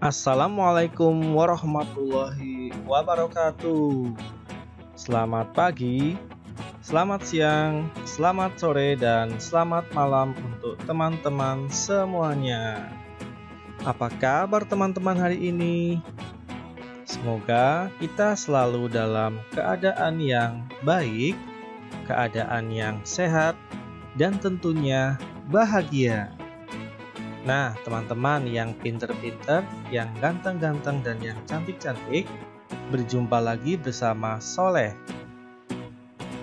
Assalamualaikum warahmatullahi wabarakatuh. Selamat pagi, selamat siang, selamat sore, dan selamat malam untuk teman-teman semuanya. Apa kabar teman-teman hari ini? Semoga kita selalu dalam keadaan yang baik, keadaan yang sehat, dan tentunya bahagia. Nah, teman-teman yang pinter-pinter, yang ganteng-ganteng, dan yang cantik-cantik, berjumpa lagi bersama Soleh.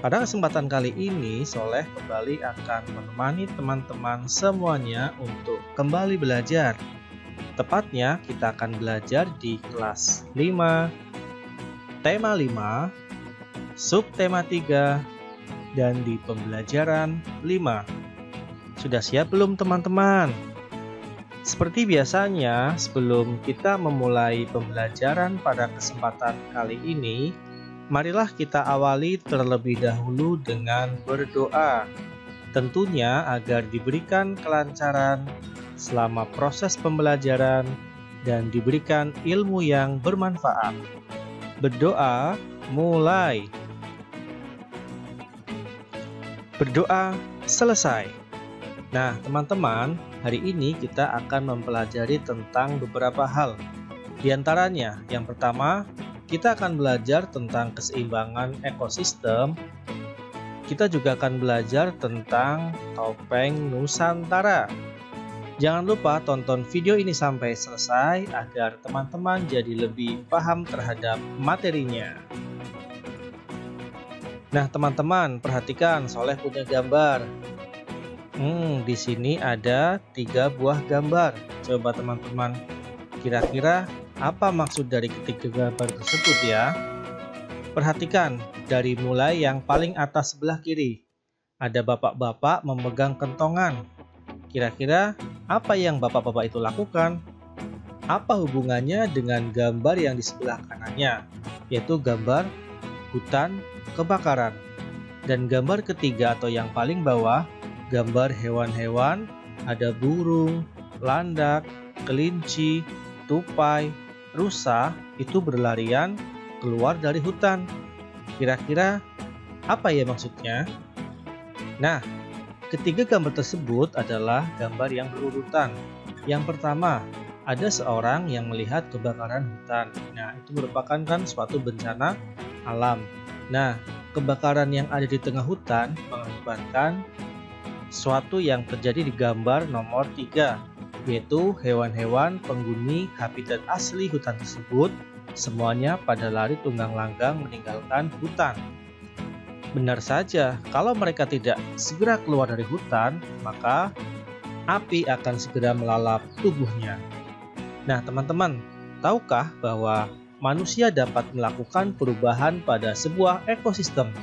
Pada kesempatan kali ini, Soleh kembali akan menemani teman-teman semuanya untuk kembali belajar. Tepatnya, kita akan belajar di kelas 5, tema 5, subtema 3, dan di pembelajaran 5. Sudah siap belum teman-teman? Seperti biasanya, sebelum kita memulai pembelajaran pada kesempatan kali ini, marilah kita awali terlebih dahulu dengan berdoa. Tentunya agar diberikan kelancaran selama proses pembelajaran dan diberikan ilmu yang bermanfaat. Berdoa mulai. Berdoa selesai. Nah, teman-teman, hari ini kita akan mempelajari tentang beberapa hal. Di antaranya, yang pertama, kita akan belajar tentang keseimbangan ekosistem. Kita juga akan belajar tentang topeng Nusantara. Jangan lupa tonton video ini sampai selesai agar teman-teman jadi lebih paham terhadap materinya. Nah, teman-teman, perhatikan, Soleh punya gambar. Di sini ada 3 buah gambar. Coba teman-teman, kira-kira apa maksud dari ketiga gambar tersebut ya? Perhatikan, dari mulai yang paling atas sebelah kiri. Ada bapak-bapak memegang kentongan. Kira-kira apa yang bapak-bapak itu lakukan? Apa hubungannya dengan gambar yang di sebelah kanannya? Yaitu gambar hutan kebakaran. Dan gambar ketiga atau yang paling bawah, gambar hewan-hewan, ada burung, landak, kelinci, tupai, rusa, itu berlarian keluar dari hutan. Kira-kira apa ya maksudnya? Nah, ketiga gambar tersebut adalah gambar yang berurutan. Yang pertama, ada seorang yang melihat kebakaran hutan. Nah, itu merupakan kan suatu bencana alam. Nah, kebakaran yang ada di tengah hutan mengakibatkan suatu yang terjadi di gambar nomor 3, yaitu hewan-hewan penghuni habitat asli hutan tersebut semuanya pada lari tunggang langgang meninggalkan hutan. Benar saja, kalau mereka tidak segera keluar dari hutan, maka api akan segera melalap tubuhnya. Nah, teman-teman, tahukah bahwa manusia dapat melakukan perubahan pada sebuah ekosistem?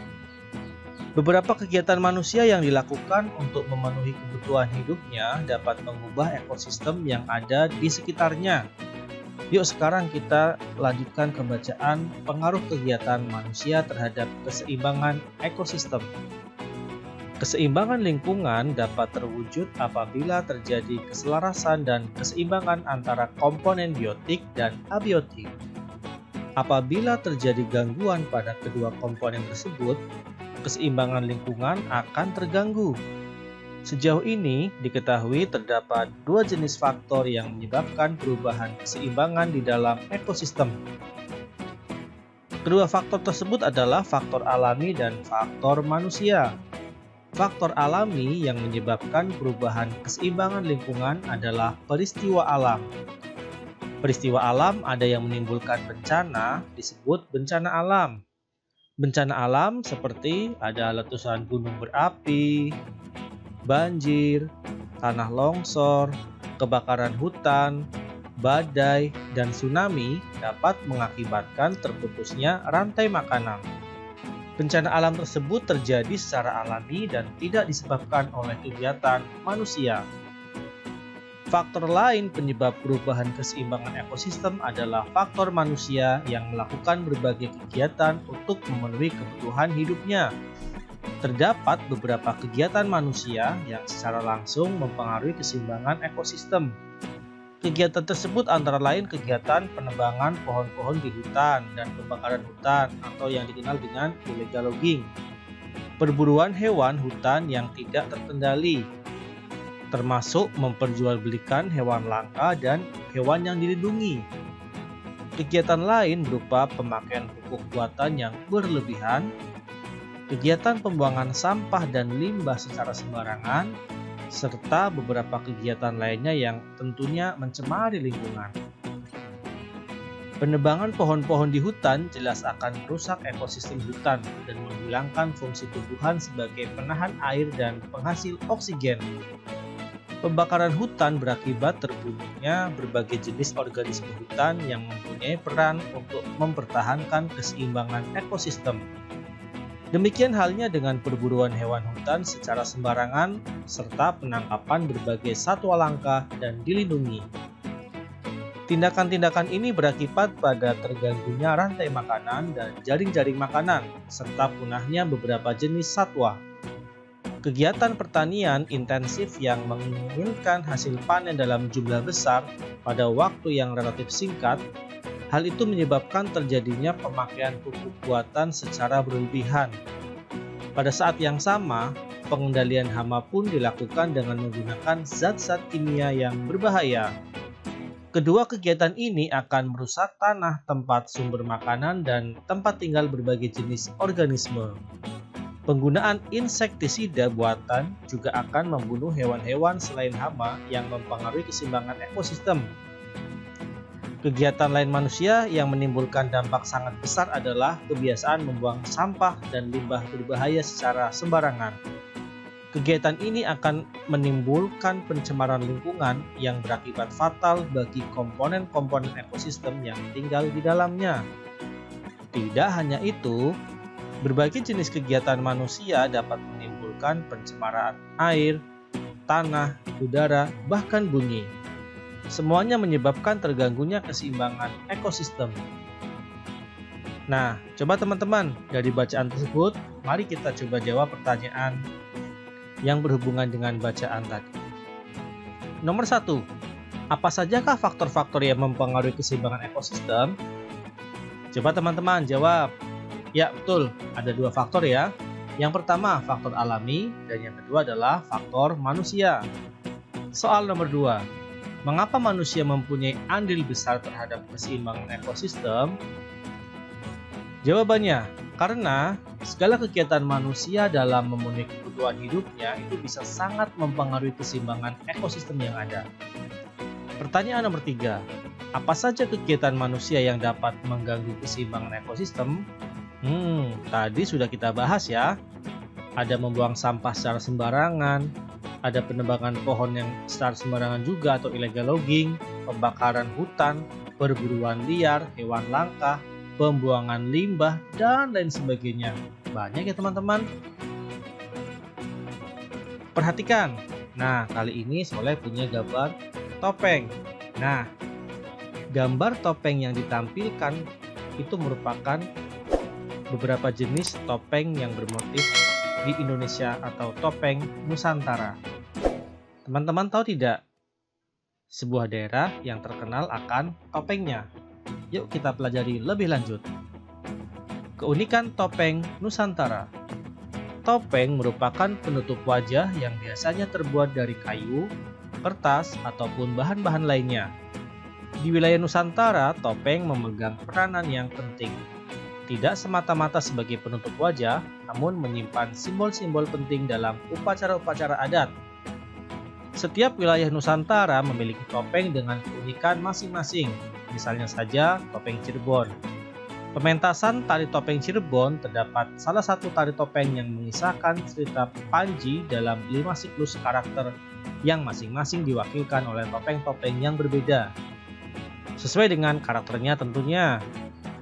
Beberapa kegiatan manusia yang dilakukan untuk memenuhi kebutuhan hidupnya dapat mengubah ekosistem yang ada di sekitarnya. Yuk sekarang kita lanjutkan pembacaan pengaruh kegiatan manusia terhadap keseimbangan ekosistem. Keseimbangan lingkungan dapat terwujud apabila terjadi keselarasan dan keseimbangan antara komponen biotik dan abiotik. Apabila terjadi gangguan pada kedua komponen tersebut, keseimbangan lingkungan akan terganggu. Sejauh ini diketahui terdapat 2 jenis faktor yang menyebabkan perubahan keseimbangan di dalam ekosistem. Kedua faktor tersebut adalah faktor alami dan faktor manusia. Faktor alami yang menyebabkan perubahan keseimbangan lingkungan adalah peristiwa alam. Peristiwa alam ada yang menimbulkan bencana disebut bencana alam. Bencana alam seperti ada letusan gunung berapi, banjir, tanah longsor, kebakaran hutan, badai, dan tsunami dapat mengakibatkan terputusnya rantai makanan. Bencana alam tersebut terjadi secara alami dan tidak disebabkan oleh kegiatan manusia. Faktor lain penyebab perubahan keseimbangan ekosistem adalah faktor manusia yang melakukan berbagai kegiatan untuk memenuhi kebutuhan hidupnya. Terdapat beberapa kegiatan manusia yang secara langsung mempengaruhi keseimbangan ekosistem. Kegiatan tersebut antara lain kegiatan penebangan pohon-pohon di hutan dan pembakaran hutan atau yang dikenal dengan illegal logging. Perburuan hewan hutan yang tidak terkendali, termasuk memperjualbelikan hewan langka dan hewan yang dilindungi. Kegiatan lain berupa pemakaian pupuk buatan yang berlebihan, kegiatan pembuangan sampah dan limbah secara sembarangan, serta beberapa kegiatan lainnya yang tentunya mencemari lingkungan. Penebangan pohon-pohon di hutan jelas akan merusak ekosistem hutan dan menghilangkan fungsi tumbuhan sebagai penahan air dan penghasil oksigen. Pembakaran hutan berakibat terbunuhnya berbagai jenis organisme hutan yang mempunyai peran untuk mempertahankan keseimbangan ekosistem. Demikian halnya dengan perburuan hewan hutan secara sembarangan serta penangkapan berbagai satwa langka dan dilindungi. Tindakan-tindakan ini berakibat pada terganggunya rantai makanan dan jaring-jaring makanan serta punahnya beberapa jenis satwa. Kegiatan pertanian intensif yang menginginkan hasil panen dalam jumlah besar pada waktu yang relatif singkat. Hal itu menyebabkan terjadinya pemakaian pupuk buatan secara berlebihan. Pada saat yang sama, pengendalian hama pun dilakukan dengan menggunakan zat-zat kimia yang berbahaya. Kedua kegiatan ini akan merusak tanah, tempat sumber makanan, dan tempat tinggal berbagai jenis organisme. Penggunaan insektisida buatan juga akan membunuh hewan-hewan selain hama yang mempengaruhi keseimbangan ekosistem. Kegiatan lain manusia yang menimbulkan dampak sangat besar adalah kebiasaan membuang sampah dan limbah berbahaya secara sembarangan. Kegiatan ini akan menimbulkan pencemaran lingkungan yang berakibat fatal bagi komponen-komponen ekosistem yang tinggal di dalamnya. Tidak hanya itu, berbagai jenis kegiatan manusia dapat menimbulkan pencemaran air, tanah, udara, bahkan bunyi. Semuanya menyebabkan terganggunya keseimbangan ekosistem. Nah, coba teman-teman, dari bacaan tersebut, mari kita coba jawab pertanyaan yang berhubungan dengan bacaan tadi. Nomor 1, apa sajakah faktor-faktor yang mempengaruhi keseimbangan ekosistem? Coba teman-teman jawab. Ya, betul, ada 2 faktor ya. Yang pertama, faktor alami, dan yang kedua adalah faktor manusia. Soal nomor 2. Mengapa manusia mempunyai andil besar terhadap keseimbangan ekosistem? Jawabannya, karena segala kegiatan manusia dalam memenuhi kebutuhan hidupnya itu bisa sangat mempengaruhi keseimbangan ekosistem yang ada. Pertanyaan nomor 3, apa saja kegiatan manusia yang dapat mengganggu keseimbangan ekosistem? Tadi sudah kita bahas ya. Ada membuang sampah secara sembarangan, ada penebangan pohon yang secara sembarangan juga atau illegal logging, pembakaran hutan, perburuan liar, hewan langka, pembuangan limbah, dan lain sebagainya. Banyak ya teman-teman. Perhatikan. Nah, kali ini Soleh punya gambar topeng. Nah, gambar topeng yang ditampilkan itu merupakan beberapa jenis topeng yang bermotif di Indonesia atau topeng Nusantara. Teman-teman tahu tidak sebuah daerah yang terkenal akan topengnya? Yuk kita pelajari lebih lanjut. Keunikan topeng Nusantara. Topeng merupakan penutup wajah yang biasanya terbuat dari kayu, kertas, ataupun bahan-bahan lainnya. Di wilayah Nusantara, topeng memegang peranan yang penting. Tidak semata-mata sebagai penutup wajah, namun menyimpan simbol-simbol penting dalam upacara-upacara adat. Setiap wilayah Nusantara memiliki topeng dengan keunikan masing-masing, misalnya saja topeng Cirebon. Pementasan tari topeng Cirebon terdapat salah satu tari topeng yang mengisahkan cerita Panji dalam 5 siklus karakter yang masing-masing diwakilkan oleh topeng-topeng yang berbeda. Sesuai dengan karakternya tentunya.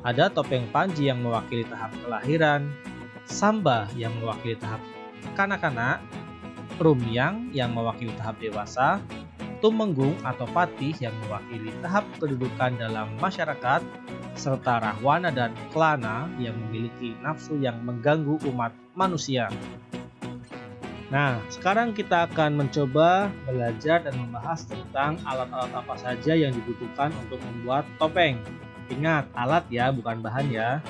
Ada topeng Panji yang mewakili tahap kelahiran, Samba yang mewakili tahap kanak-kanak, Rumyang yang mewakili tahap dewasa, Tumenggung atau Patih yang mewakili tahap kedudukan dalam masyarakat, serta Rahwana dan Klana yang memiliki nafsu yang mengganggu umat manusia. Nah, sekarang kita akan mencoba belajar dan membahas tentang alat-alat apa saja yang dibutuhkan untuk membuat topeng. Ingat, alat ya, bukan bahan ya.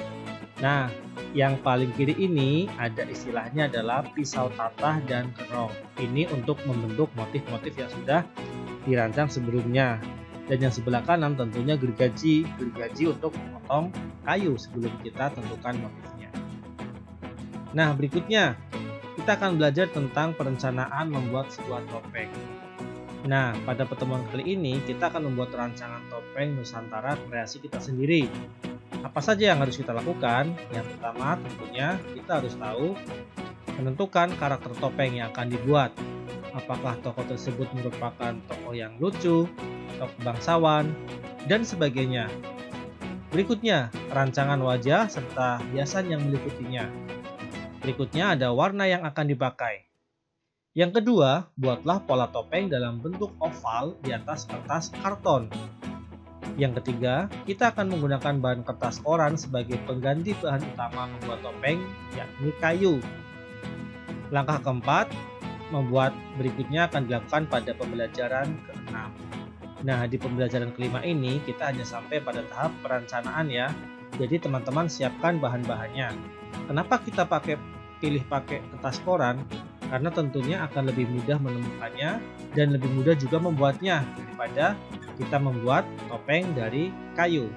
Nah, yang paling kiri ini ada istilahnya adalah pisau tatah dan kerong. Ini untuk membentuk motif-motif yang sudah dirancang sebelumnya. Dan yang sebelah kanan tentunya gergaji untuk memotong kayu sebelum kita tentukan motifnya. Nah, berikutnya kita akan belajar tentang perencanaan membuat sebuah topeng. Nah, pada pertemuan kali ini kita akan membuat rancangan topeng Nusantara kreasi kita sendiri. Apa saja yang harus kita lakukan? Yang pertama tentunya kita harus tahu menentukan karakter topeng yang akan dibuat. Apakah tokoh tersebut merupakan tokoh yang lucu, tokoh bangsawan, dan sebagainya. Berikutnya, rancangan wajah serta hiasan yang meliputinya. Berikutnya ada warna yang akan dipakai. Yang kedua, buatlah pola topeng dalam bentuk oval di atas kertas karton. Yang ketiga, kita akan menggunakan bahan kertas koran sebagai pengganti bahan utama membuat topeng, yakni kayu. Langkah keempat, membuat berikutnya akan dilakukan pada pembelajaran ke-6. Nah, di pembelajaran kelima ini kita hanya sampai pada tahap perencanaan ya. Jadi teman-teman siapkan bahan-bahannya. Kenapa kita pilih pakai kertas koran? Karena tentunya akan lebih mudah menemukannya dan lebih mudah juga membuatnya daripada kita membuat topeng dari kayu.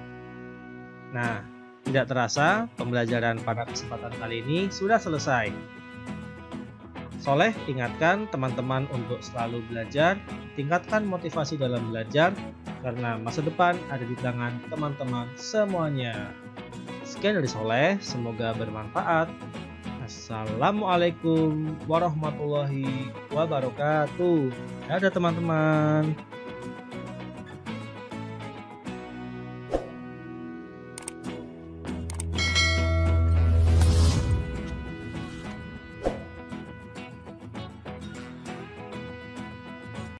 Nah, tidak terasa pembelajaran pada kesempatan kali ini sudah selesai. Soleh ingatkan teman-teman untuk selalu belajar, tingkatkan motivasi dalam belajar, karena masa depan ada di tangan teman-teman semuanya. Sekian dari Soleh, semoga bermanfaat. Assalamualaikum warahmatullahi wabarakatuh. Dadah teman-teman.